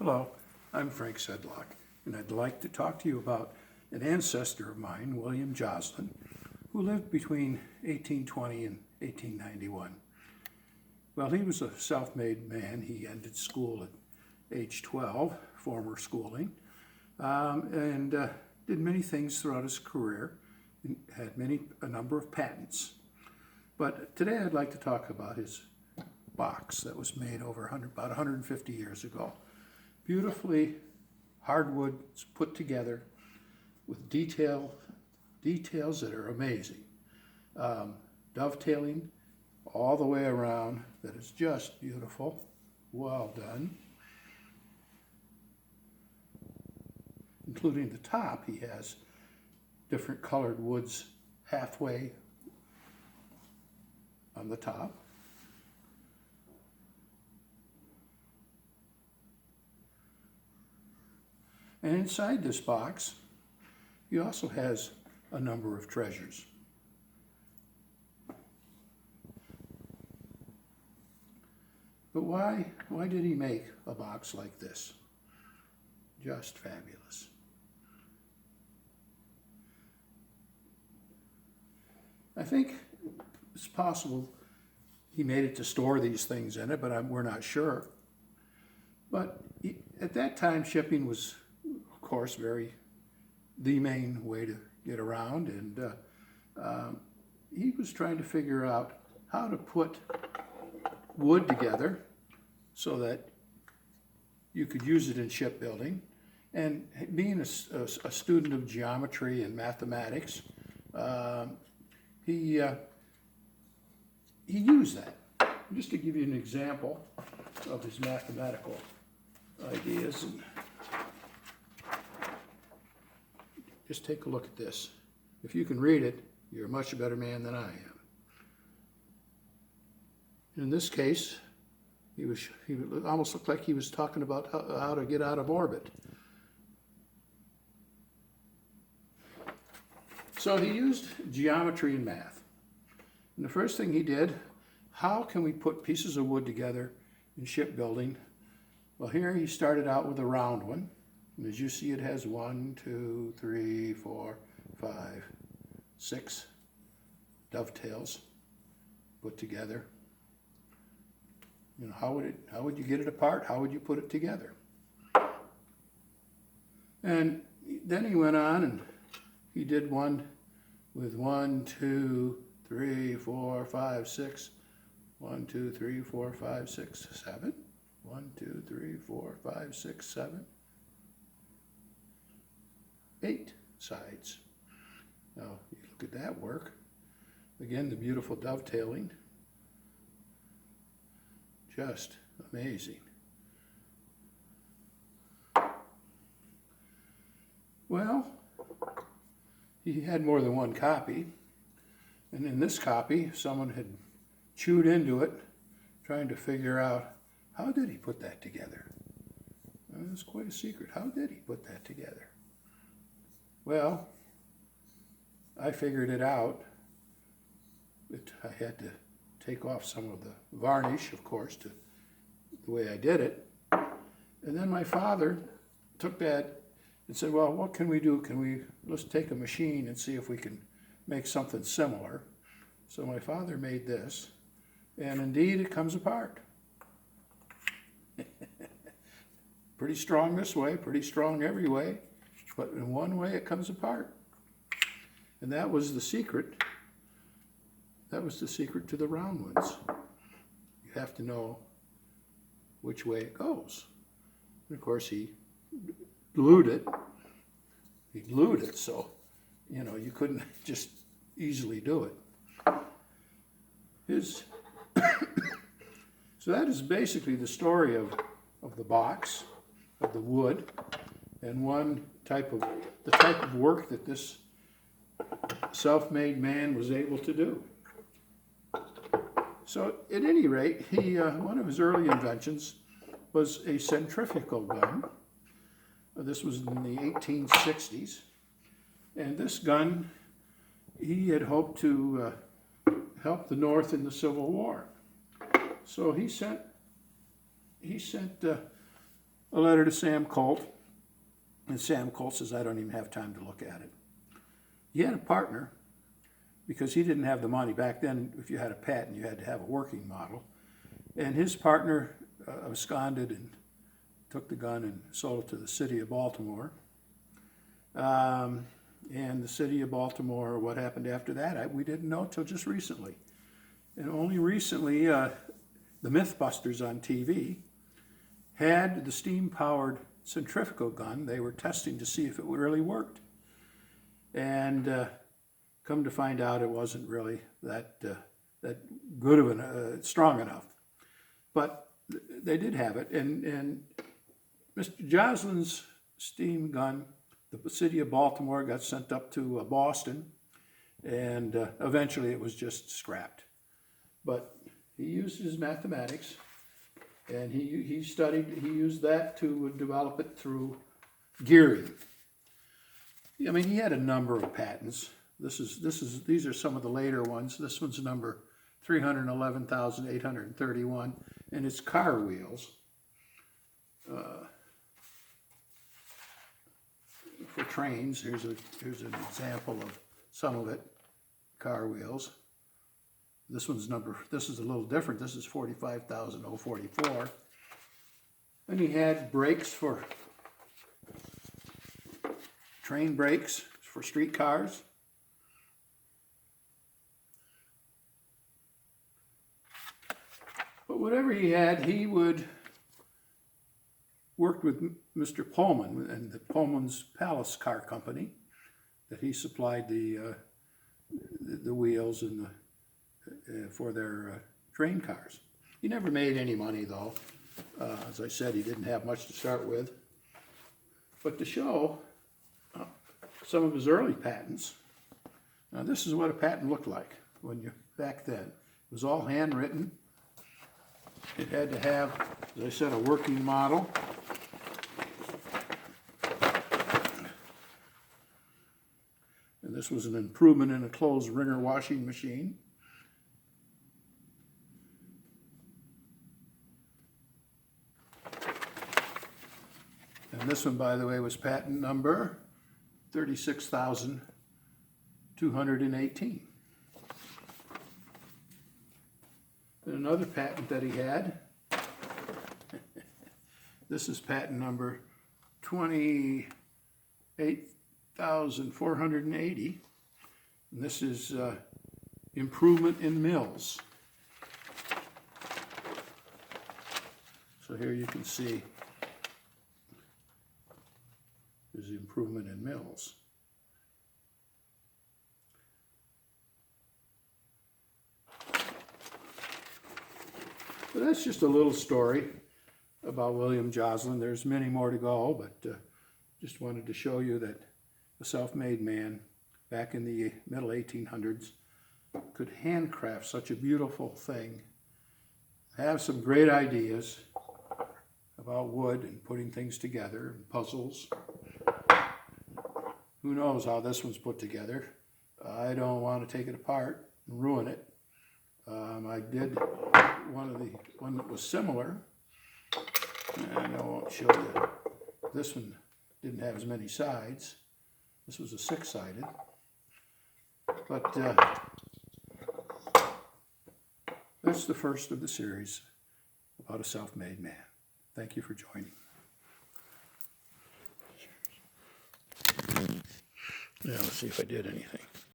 Hello, I'm Frank Sedlock, and I'd like to talk to you about an ancestor of mine, William Joslin, who lived between 1820 and 1891. Well, he was a self-made man. He ended school at age 12, former schooling, and did many things throughout his career, and had a number of patents. But today I'd like to talk about his box that was made about 150 years ago. Beautifully hardwood put together with details that are amazing. Dovetailing all the way around that is just beautiful. Well done. Including the top, he has different colored woods halfway on the top. And inside this box, he also has a number of treasures. But why did he make a box like this? Just fabulous. I think it's possible he made it to store these things in it, but we're not sure. But at that time, shipping was, of course, the main way to get around, and he was trying to figure out how to put wood together so that you could use it in shipbuilding. And being a student of geometry and mathematics, he used that. Just to give you an example of his mathematical ideas, and just take a look at this. If you can read it, you're a much better man than I am. In this case, he almost looked like he was talking about how to get out of orbit. So he used geometry and math. And the first thing he did, how can we put pieces of wood together in shipbuilding? Well, here he started out with a round one. And as you see, it has 1, 2, 3, 4, 5, 6 dovetails put together. You know, how would you get it apart? How would you put it together? And then he went on and he did one with 1, 2, 3, 4, 5, 6. 1, 2, 3, 4, 5, 6, 7. 1, 2, 3, 4, 5, 6, 7. 8 sides. Now, you look at that work. Again, the beautiful dovetailing. Just amazing. Well, he had more than one copy. And in this copy, someone had chewed into it, trying to figure out, how did he put that together? Well, it was quite a secret. How did he put that together? Well, I figured it out. I had to take off some of the varnish, of course, to the way I did it. And then my father took that and said, well, what can we do? Let's take a machine and see if we can make something similar. So my father made this, and indeed it comes apart. Pretty strong this way, pretty strong every way, but in one way it comes apart. And that was the secret. That was the secret to the round ones. You have to know which way it goes. And of course he glued it. He glued it, so you couldn't just easily do it. So that is basically the story of the box, of the wood, and the type of work that this self-made man was able to do. So at any rate, one of his early inventions was a centrifugal gun. This was in the 1860s. And this gun, he had hoped to help the North in the Civil War. So he sent a letter to Sam Colt, and Sam Colt says, I don't even have time to look at it. He had a partner, because he didn't have the money. Back then, if you had a patent, you had to have a working model. And his partner absconded and took the gun and sold it to the city of Baltimore. And the city of Baltimore, what happened after that, we didn't know until just recently. And only recently, the Mythbusters on TV had the steam-powered centrifugal gun. They were testing to see if it really worked. And come to find out, it wasn't really that good of strong enough. But they did have it. And Mr. Joslin's steam gun, the city of Baltimore, got sent up to Boston, and eventually it was just scrapped. But he used his mathematics, and he used that to develop it through gearing. I mean, he had a number of patents. These are some of the later ones. This one's number 311,831, and it's car wheels. For trains, here's an example of some of it, car wheels. This is a little different. This is 45,044. And he had brakes for train brakes for streetcars. But whatever he had, he would work with Mr. Pullman and the Pullman's Palace Car Company, that he supplied the wheels and for their train cars. He never made any money, though. As I said, he didn't have much to start with. But to show some of his early patents, now this is what a patent looked like back then. It was all handwritten. It had to have, as I said, a working model. And this was an improvement in a clothes wringer washing machine. And this one, by the way, was patent number 36,218. And another patent that he had, this is patent number 28,480. And this is improvement in mills. So here you can see there's the improvement in mills. So that's just a little story about William Joslin. There's many more to go, but just wanted to show you that a self-made man back in the middle 1800s could handcraft such a beautiful thing, have some great ideas about wood and putting things together, and puzzles. Who knows how this one's put together? I don't want to take it apart and ruin it. I did one that was similar, and I won't show you. This one didn't have as many sides. This was a 6-sided. But that's the first of the series about a self-made man. Thank you for joining. Now let's see if I did anything.